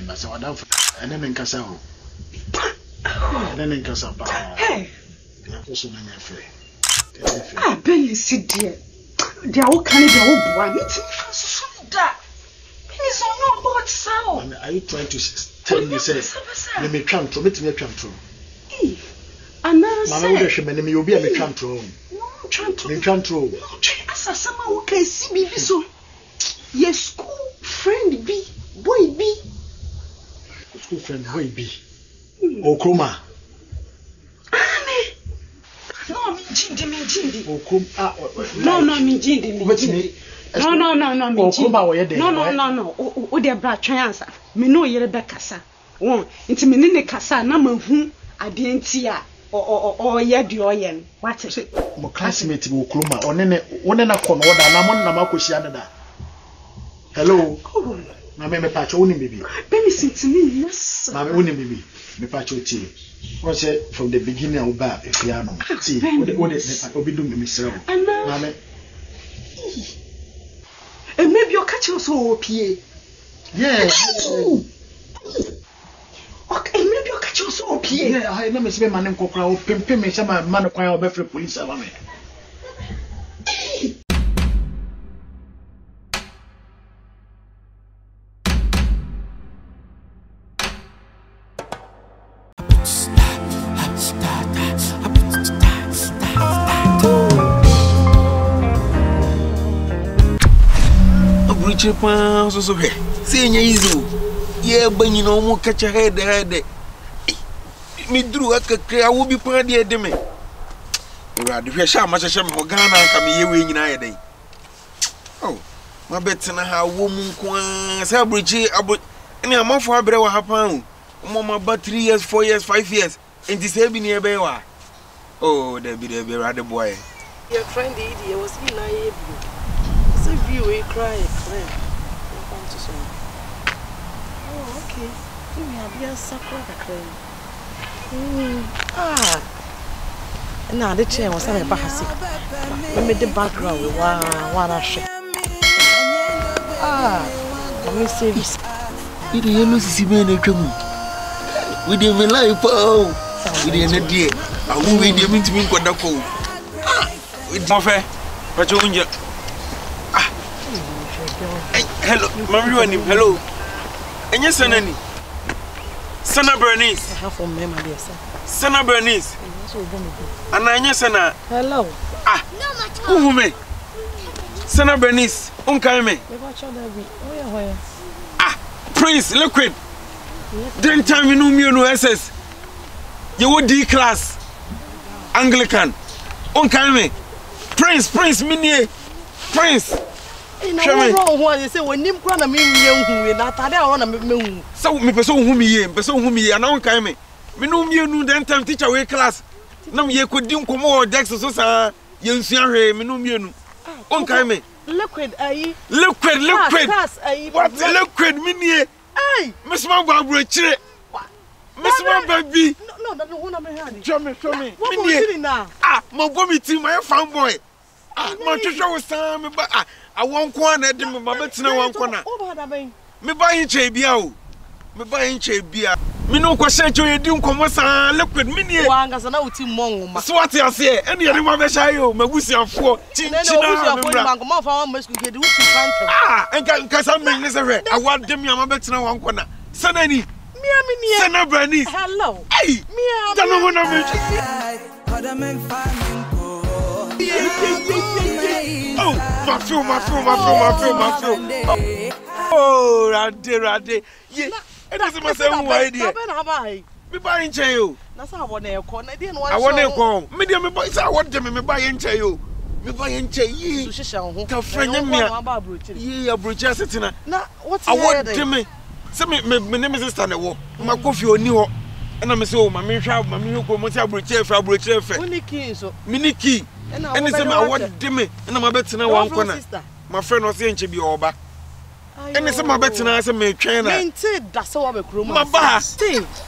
remember. So I don't. And then in Casa. And then in Casa. Hey. Also, my friend. Ah, Benny, sit there. They are all kind of one. It's that. He's on your board sound. Are you trying to tell me, say, let me come to meet me, come to? And now, Mamma, you'll be a mechantro. No, Chanto. Mechantro. As someone who can see me, so. Yes, school friend B, boy B. School friend boy B. Oh, Kuma. No, me Jindi. Oh, Kuma. No, me Jindi. No, me Jindi. No. Oh, dear, brat, chance. Me know you're Rebecca, sir. Oh, into me, Nene Cassa, number whom I didn't see her. Or yet, you what is it? My classmate will Kuma, or Nene, one and a corner, and I'm on Namakushiana. Hello. Mamma, me patch only baby. Benny, to me, yes. Mamma, only baby. Me patch tea. What's it from the beginning of bad if you are no see what is it? I'll be doing myself. Mamma. And maybe you're catching so PA. Yeah. Okay, maybe you're catching so PA. Yeah, I never see my name called Pimp me some man acquire better police. So hey, see you yeah, but you know, more catch a head. Me drew a cray, I will be party at me. Rather, if you shall much a sham for Ghana, come here winning a day. Oh, my bet's in a how woman quans, Abrokyire, and I'm off for a better happen. Mama, but 3 years, 4 years, 5 years, and this have been near Bewa. Oh, there be rather boy. Your friend, the idiot, was in a view, we cry, friend. Oh, okay. Give me a beer supper, the cream. Now the chair was a bahasi. We made the background with one ash. Let me say this. We didn't see me in a trouble. We didn't life. Oh, we didn't dear. I will wait a minute to me. With my fair, but you. Hello, Marie, hello. And yes, Sanani. Sana Bernice. I have for memory, dear sir. Sana Bernice. And I yes, Sana. Hello. Who me? Sana Bernice. Unkaime. Prince, liquid. Then time you know me no SS. You were D class. Anglican. Unkaime. Prince, mini. Prince. Show me. What say when him grana me who na tade I want me. So me person who me and I kind me no me then time teacher we class. Na me could dim komo dex so sa yensuan hwe me no me nu. On kind me. Liquid Liquid. Class What liquid me nie? Hey, Miss Abrokyire. Miss baby. No, who na me hand. Show me. What you now? My vomit my fanboy. My treasure was me ba I want corner dem my betina one corner. Me buy in bia o. Me buy in bia. Me no question to you dim komo sa liquid me nie. Wanga sa na uti mongo ma. So what you say? Any any ma be shy o, magusiafo. Chinchina me bra. Ma fa wan mesku ke di uti panta. Enka sa me ne se hwe. I want dem ya ma betina one corner. Sanani. Mia me nie. Sana Bernice. Hello. Hey. Mia. Dano ho na me. Oh, my film. Oh, Rade. Yeah, it doesn't matter who I did. Me buy in chayo. That's how I want to call. I want to call. Medium, me buy. I want them. Me buy in chayo. Me buy in chayo. Ka friend me. Yeah, Abrokyire sitting. Na what's I want them. Say me name is sister na wo. Ma coffee oni ho. And I'm so my hwa ma me ko mo ti Abrokyire fe. Uniki so. Miniki. And say I want them. And I'm betina one corner. My friend was saying she be oba. And say my betina say me trainer. Maintain that's how I be krom. My ba.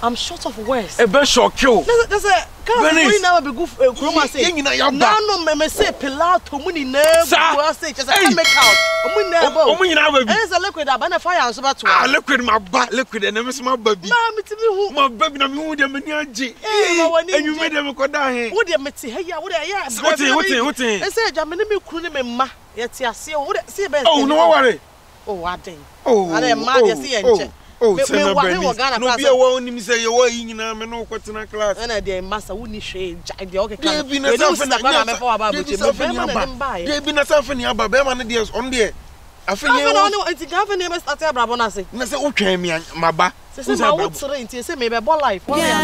I'm short of words. E be shock you. There's a Venice now be go Kroma say. No me say Pilato muni na go say just make out. Omu na ba. Omu nyina ba bi. Is a liquid that na fire so beto. Ah liquid ma ba liquid na me so ma ba bi. Na me ti me hu. Ma ba bi na me hu de me ni age. Enyu me de me koda he. Wo de me ti he ya wo de ya. What? I say ja me ni me kru ni me ma. Ye ti ase wo de see be. Oh no worry. Oh aden. Oh. Ade ma de see enche. Oh, Senator Bernice. No be a one him say you were in na me no kwetena class. Na dey master wo ni hwe de okay kan. Dey bi na something na me for aba boche. Dey bi na something aba be ma ne dey on there. Afenye wo. No, enti gavana me start abra bona say. Na say wo twan me maba. Say ma wo tere enti say me be bo life. What ya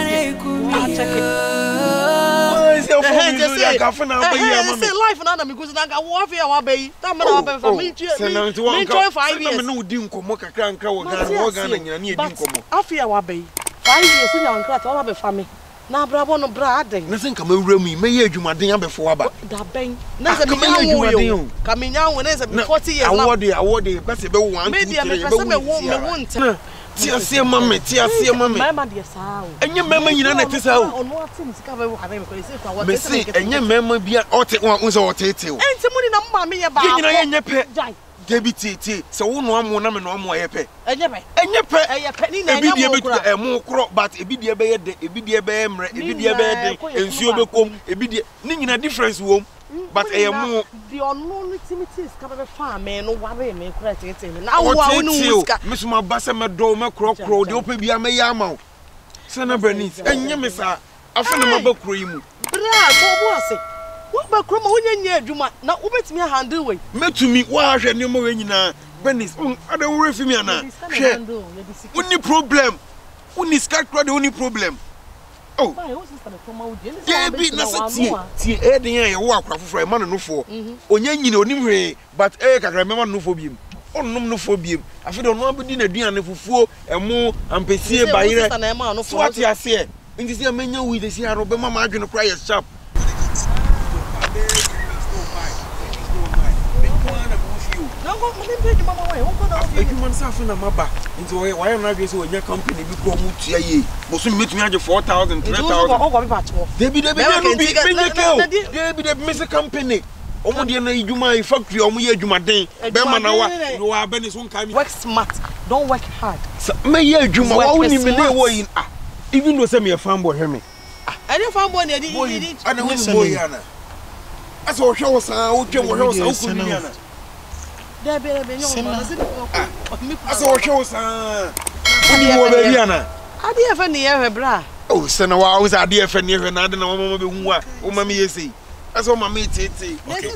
check it. Say life na me go say na wo afia wa bayi. Ta me na wa be fa me try 5 years. Me no di nkomo kakra nkra wo Ghana nyina na edi nkomo. Afia wa bayi. 5 years so nya nkra ta wa be fa me. Na abra no bra aden. Na sen ka ma wura mu me ye adwumaden abefo aba. Da ben. Na se me adwumaden. Ka me nya wo na se 40 years na. Awode ba se be 1 2 3 be wo ntia. Ti ase mama. Mama de saa o. Enye mama nyina na te saa o. Ono ati musika be wo habe me ko se kwa wa. Me se enye mama bia ote wo se otete o. Enti mu ni na mama me ye ba. Nyina ye nyepe. Debiti se wo no amo na me no amo ye pe. Enyepe eye pe ni na enye mo kura. Emo kro but ebidie be ye de, ebidie be ye mre, ebidie be ye de, ensuo be kom, ebidie ni nyina difference wo. But mo the unknown activities ka be fa me no ware me kura tete me. Na wo no muska. Me so ma ba se me do me kro de opa bia me ya ma. Senator Bernice enye me sa afena ma ba kro yi mu. Bra so bo ase. Wo ba kro ma wonya nya adwuma na wo betimi handle we. Metumi wa hwe ne mo we nyina. Bernice ada wo refi mi ana. Hwe. Uni problem. Uni skakro de uni problem. Oh, yeah, be na tie den ya wo akwa foforo e ma no fo. Onya nyina onim hwe but kakra me ma no fo biem. Onnom no fo biem. Afede ono abedi na duane fufuo emo ampesie bayire. So what you say? Nti se menya wi de si arobe ma ma adwene kra ye sharp. Human suffering na maba into why na gbe say onya company bi ko mu tua ye mo so metumi age 4,000 3,000 Debi no bi menye Debi me company omo de na idwuma factory omo ye adwumaden be ma na wa be ni so nka mi work smart don't work hard me ye adwuma wa woni me na wo yin even though say me fanboy hwe me any fanboy na di ana woni boy yana aso hwe wo sa wo twa wo hwe wo sa wo kunu yana Debe nyo ma se aso wo hwe wo sa woni wo ba yana ade efe ne ye hwe bra oh se na wa wo sa ade efe ne hwe na ade na wo mama be hu a wo mama ye sei aso mama tete okay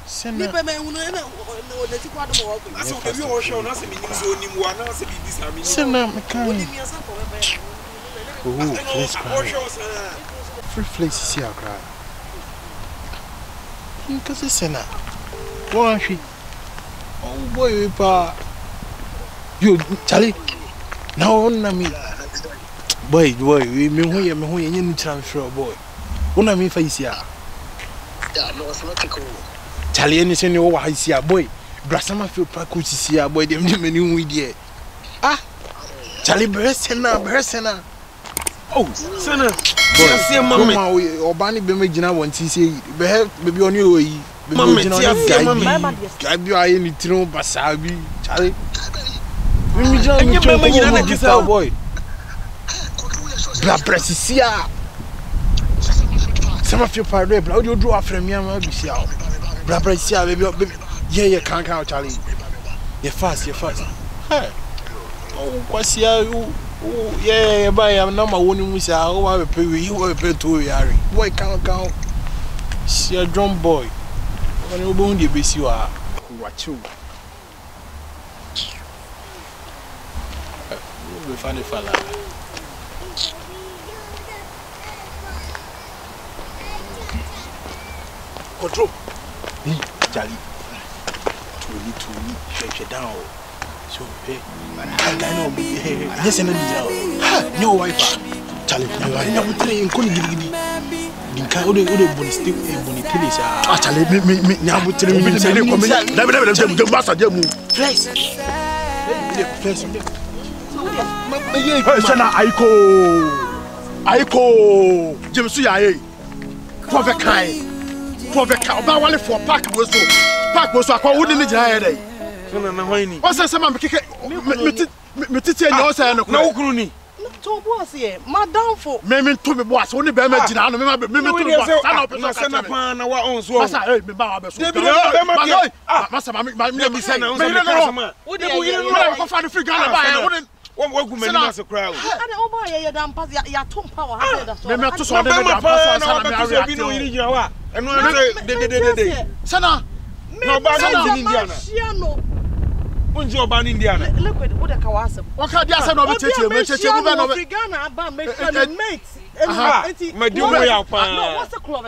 Sena ni be me hu na o ti kwa do mo ko aso be wo hwe na se me nim so nim wa na se bi bisa me Sena me kan free place si akra because Sena one she oh boy pa you Charlie now on na me boy me hu ye nyen transfer boy una me fa isi a no automatic Charlie any say no wa isi a boy brasama feel pa ko isi a boy dem me ni hu die Charlie Beresena oh Sena see mama obani be me gina won ti say be oni oyi mama guy bi aye ni tiro basabi Charlie me gina na kisa boy bla presisia sama feel parade bla you do afremia ma bi sia bla presisia baby yeah can Charlie you fast hey oh kwasia you oh yeah buy am na ma woni mu sia o wa be we you be to yare boy can see a drum boy when you born the besi wa watch you we find a fella control Charlie to shake down so hey I know yes and no wife Charlie no we train ko gidi dinka o de boni tele sa Charlie me nyabu tere me say ko me da master dem flex Aiko Jamesu yae. Prophet Kai. Oba wale for park was so. Park was so akwa wodi ni jira here dey. So na hwan O say ma mekeke metiti enyo say na na wukuru ni. To boss here, madam for. Me to me boss, woni be ma jina no me to me boss. Sana na pa na wa on so. Masa me ba wa be so. Masa ma me be say na on so me kasama. Wodi ko fa do free Ghana ba wodi Wagu mani mas crowd. Ade oba ye dan pass ya tom power ha da so. Me to so de dan pass sana me ari bi no yiri jina wa. Eno an de. Sana. No ba na Indiana. Unji oba ni Indiana. Liquid wo de ka wa asem. O ka dia say no be cheche me be no be. Ghana aba make mate. Ma di wo ya pa. No, what's the club?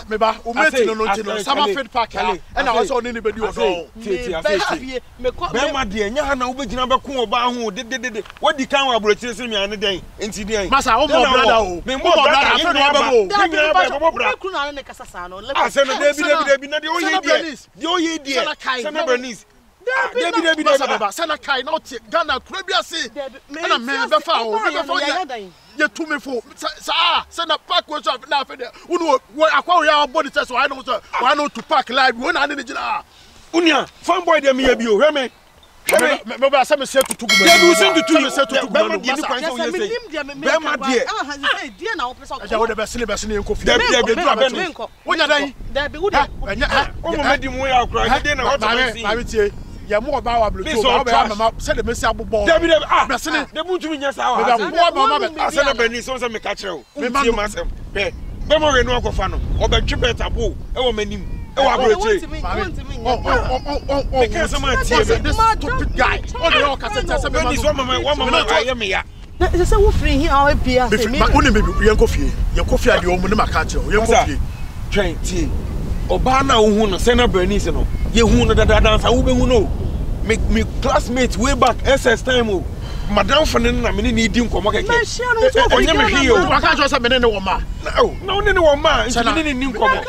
Me ba o mate no no Summerfield Park e na wo say oni ni be di o do. Titi afeti. Be ma de nya ha na wo be gina be ko oba ho de. Wodi kan wa Abrokyire se mi ane den. Enti den. Masa o mo brother o. Me mo brother afa no ba mo. Ni nya be mo brother. Ku na ne kasa sa no. Ase no David na de o ye die. De o ye die. Sana Bernice. David baba sana kai na oti Ghana kura bi ase na me be fa o me be fa ye to me for sa sana park was na afa de unu akwa ya body test so I know to park live we na ne gina unia fanboy dem ye bi o hwe me ba say me say to tugu me you send to me say to tugu be ma de ni kwan so ye say be ma de ha say die na wo pesa ja wo de be sene enko fi David wo nya dan David wo de o mo me di mo ya akra de na what I see ya mo ba wa bluetooth ba ba mama say the message abobo David be sene de buntu mi nya sa wa asana Bernice so say me ka kire o me tie masem be mo re no akofa no obetwe beta bo e wo manim e wo Abrokyire because some this stupid guy all the all cassette say Bernice one mama aye me ya na say wo free here how be ase me uni me yen kofie ade o mu ne maka kire o yen kofie train tie oba na wo hu no Sana Bernice no ye hu no dada dansa wo be hu no me classmates way back SS time o madam for na me ni di nkomo keke onye me hwe o waka jo say me ne wo ma no ne wo ma nti me ni nkomo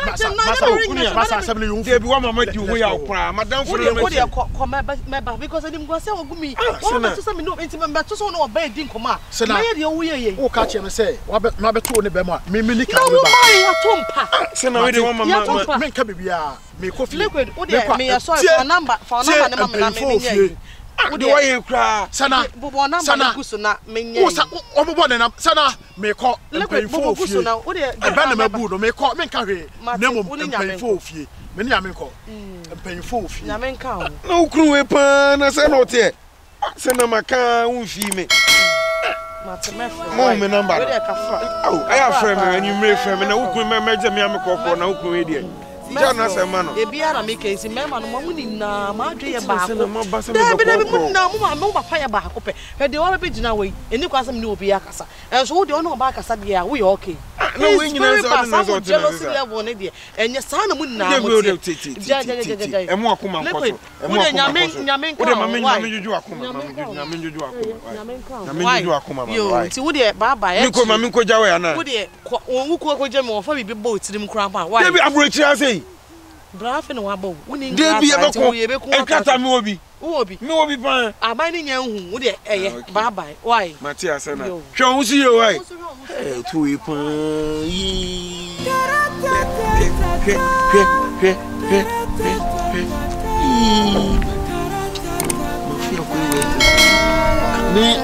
masa assembly you dey bi wa mama di wo ya okra madam for na me dey come me because dem go say ogumi wo to say me no nti me to so no oba di nkomo a na ye dey wo ye wo ka che me say ma be to ne be ma me ni ka we ba no ya tompa say na we dey wo mama me ka bibia me kofi liquid wo dey me ya sorry for number ne mama na me nye Udi wa ye kra sana bobo na ma gusu na menye o bobo na sana me ko bobo gusu na o de e ba na mabu no me ko me nka hwe na mo mpanyfo ofie me ni ame ko mpanyfo ofie na me nka o na ukru we pa na se no te se na maka unfi me mo me number we de ka fra oh I have friend me you me friend me na ukru me meje me ame ko na ukru we de Jana se ma no. E biara me kensi mema no mo ni na ma adwe ye ba ko. David mo na mo papa ye ba ko pe. He de wo be gina we. Eni kwa asem ni obi akasa. Enso wo de ono ba akasa de ya we okay. Na we nyina se on na so jealousy level ne de. Enye sa na mo ni na mo. Ja. E mo akoma nkoso. E mo nyame nka. Wo de nyame juju akoma. Nyame juju akoma. Yo, ti wo de baba ye. Nko mame nko jawe ana. Wo de wo ko je me wo fa bibi bo tirim kran pa. Why? David Abrokyire say Brafe no wabo woni Debi e be ko ekata me obi me obi pan aban ni nya hu wo de eye bye bye why Matia sana hwe hu si yo why tu we pan yi me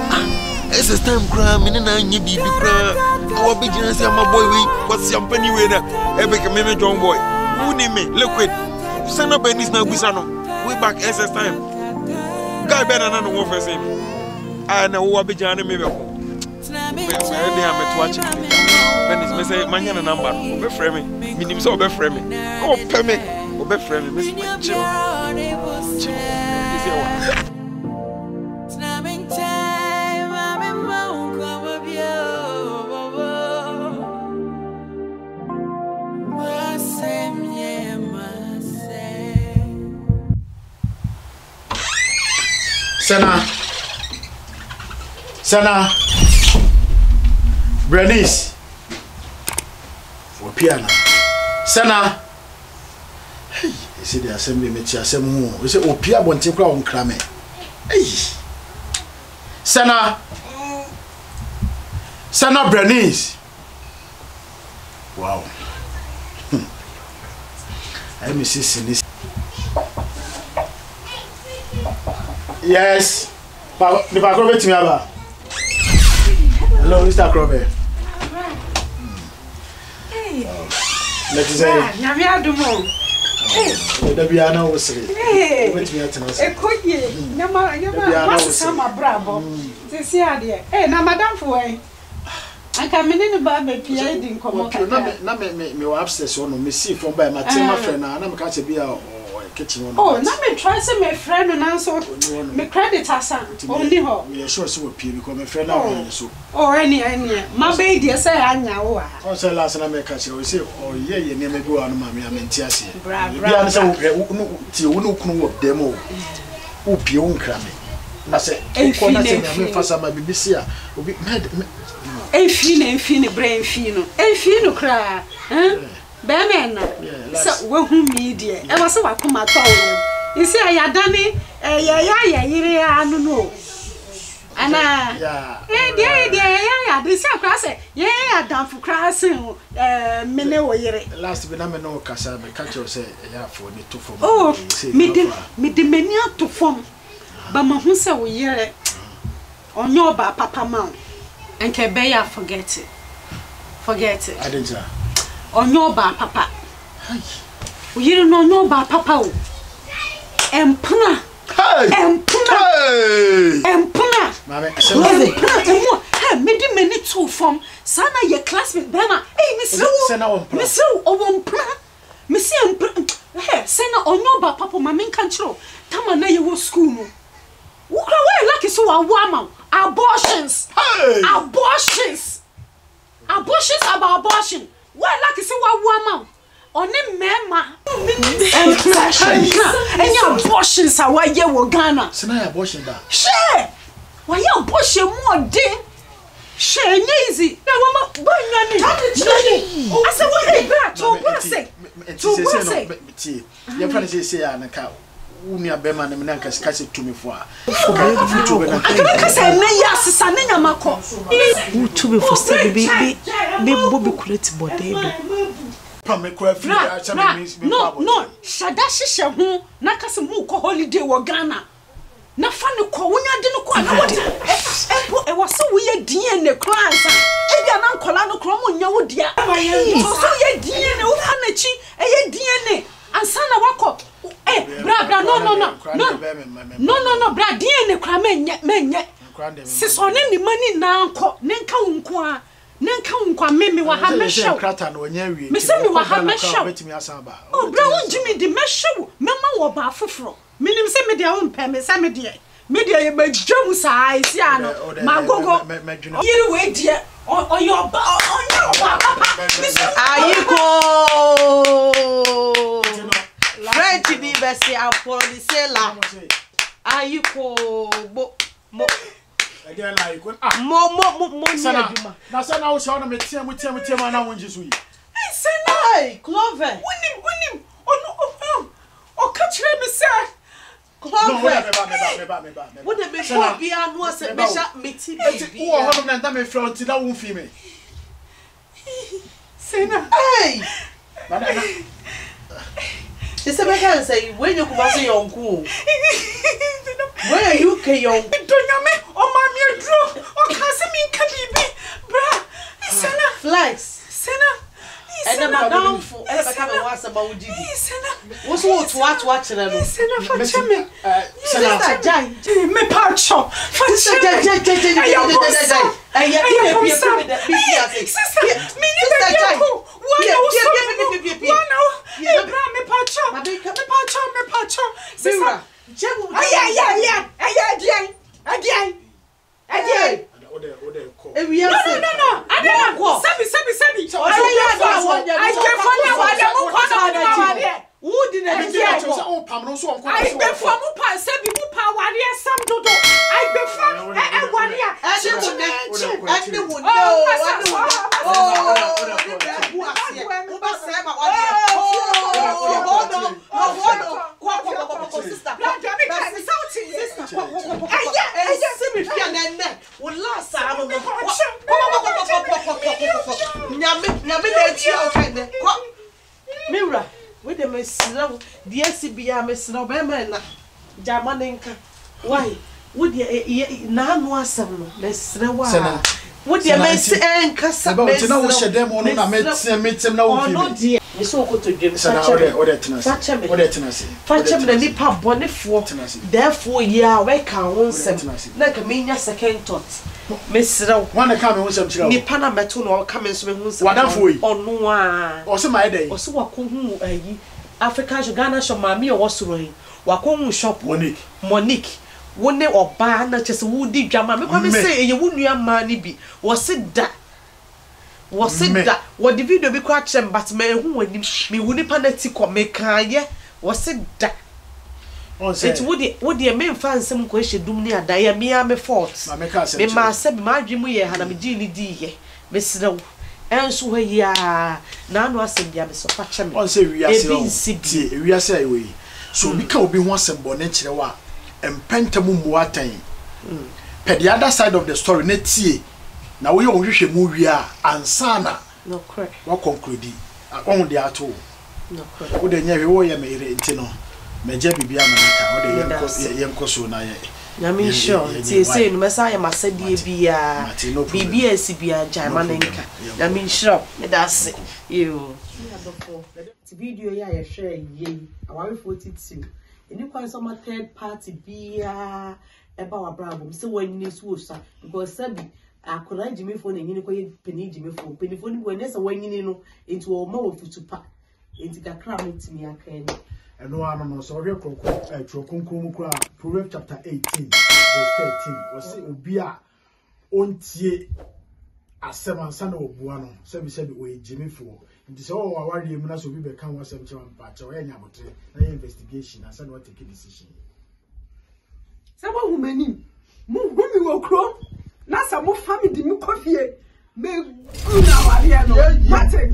ese time kra me na nya bibi kra awo be gina se ama boy we kwasi ampani we na e be ke me John boy Uni me liquid Sana Bernice na guisa no way back SS time guy better na no one first him na wo abija na me be ko me dey am to watch Bernice me say manya na number be frame me minim so be frame me o pe me o be frame me me chill Sana Bernice Opiana Sana hey ese the assembly me ti asem hu ese opia bonte kura on krame hey Sana Sana Bernice. Wow. I miss this. Yes. The back over to me about. Hello, Mr. Crowell. Hey. Let's say. Nyamia dumo. Hey. The Biana was saying. Hey. Wait me at us. Ekoye. Nyama. What's sama bravo? This year there. Hey, na madam for eh. Anka menene ba be pia di nkomo ka. Na me upstairs one me see from by my team friend na me ka che bia kitchen one. Oh, na me try say my friend na so me credit asan. Only ho. Me sure say we pia because my friend na so. Oh, any. Ma be dey say anya wo a. On say last na me ka che we say oh ye ne me bi wa no ma me amenti ase. Bra. Bia na say ti wo no kunu wo dem o. Wo pia wo nkra me. Na say ko na say me fasa ma bibisi a obi Enfine, brain fino. Enfino cry. Bemena. So, we media. I was so I come at all. You see, I had done it. Yeah, no. And yeah, this is class. Yeah, done for crossing. Last week, I'm no Casa, but catch you say, yeah, for the two for. Oh, me the mania to form. But my hunsa will hear on your papa mount. And Kebeya forget it. I didn't know. On your bar, papa. You don't know bar, papa. Empuna. Empuna. Made many two from Sana, your classmate, Bema. Hey, Miss Lou, or one plan. Miss Sena on your bar, papa, my main control. Tamana, you will school. Why lucky so a woman? Abortions. Hey. Abortions about abortion. Why lucky so a woman? On a mema. And your abortions are why you were Ghana. So now abortion that. Share. Why you abortion more day? Share easy. Now mama, boy, I said what they got to your friends say and a cow. Unia bema na menanka sikase tumi fo a kasa na ya sisa na nyamako tumi fo se bi bobi kuleti bode do pame ko afri a chama mi no shada hihye ho na kase mu ko holiday wo Ghana na fa ne ko wonya de no ko na wodi e wo so wo ye din ne class e bia na nkola no kro mo nya wo dia so ye din ne wo fa na chi e ye din ne ansana wako bra no bra DNA kra menye sisone ni mani na anko nenka wonko a meme wa ha meshew krata no nya wie me se me wa ha meshew betimi asan ba oh bra won jimi di meshew mema wo ba foforo minim se me dia won pe me se me dia ye badwam sai si ano magogo yiri we dia oyo ba papa ayiko French be best apolisela ayiko mo again like mo sana na sana wo sha na metia na won jisu yi sana clover winim o kachire me say clover me what the be for bia no say be sha meti be wo ho na nda me front na won fi me sana hey This is can say when you come say Nyonkuo. Where are you ke yon? Donyame o ma mi dro o ka se mi ka bibi bra. Sena flies. Sena. And madam for e be ka me wa se ba wo jibi. Sena. Wo so wo to a kire no. Sena fa cheme. Sena jai. Me pa cho. Fa cheme. nyame na tia o kan de ko miwra we de mesra de asibia mesra ba ma na jama nenka why would ye na no asem no mesra wa would ye mes enkasa mesra na wo hyedem no na metem na wo fi me so ko to dwem fachem na nipa bonefo therefore ya we kan wonsem na ka menya second thought mesra wan ka me wonsem kira nipa na meto no ka me so me wonsem wadafo yi onu a o se mai dey o se wakohu ayi African Ghana shop mami o wosoro yi wakohu shop Monique wone oba na chese wudi dwama me kwa me say ye wunua ma ni bi wo se da what the video be quite chem but me who when me wuni panati ko me kan ye was it that it would the main fan some question dum ni ada ya me am fault me ma se be ma dwemu ye hana me di ni di ye me sira enso he ya na no asem bia me so fa chem on say wi ase we so bi ka obi ho asem bo ne kire wa empenta mu muatan pe the other side of the story na tie na we on hwehwe mu wi a ansana no correct wa conclude on the ato no correct wo de nya hwe wo ye me ire nti no meje bibia manaka wo de yenko so na ye na me sure tie say no mesa ya masadie bia bibia sibia jama nenka na me sure me that's you the video ya ye share ye awawe 42 any kwa some third party bia eba wa brabo say wani so so because sabi akora jimi fo na nyini ko ye peni jimi fo ni bo nesa wanyini no enti o ma wo futupa enti kakra metimi akan eno ano no so hwe kroko trokonkom mu kura Proverbs chapter 18 verse 13 wo se obi a ontie asem ansa na obua no se bi o jimi fo nti se wo wawari mu na so bi be kan wo asem chewa mpa che wo nya botre na investigation ansa na take decision se wo humani mu humi wo kro na sa mo family mi kofie me una waria no mate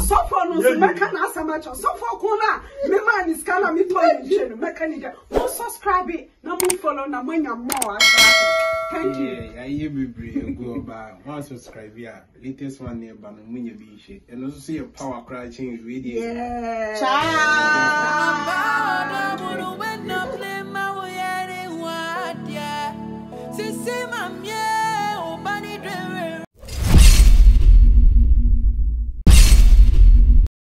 so for no se meka na asa macho so for ko na me man is kana mi to yin no mechanic mo subscribe na mo follow na mo nya more thank you yeah I be brave go ba one subscribe ya latest one nearby no munya bi she and also see your power cry change video yeah ciao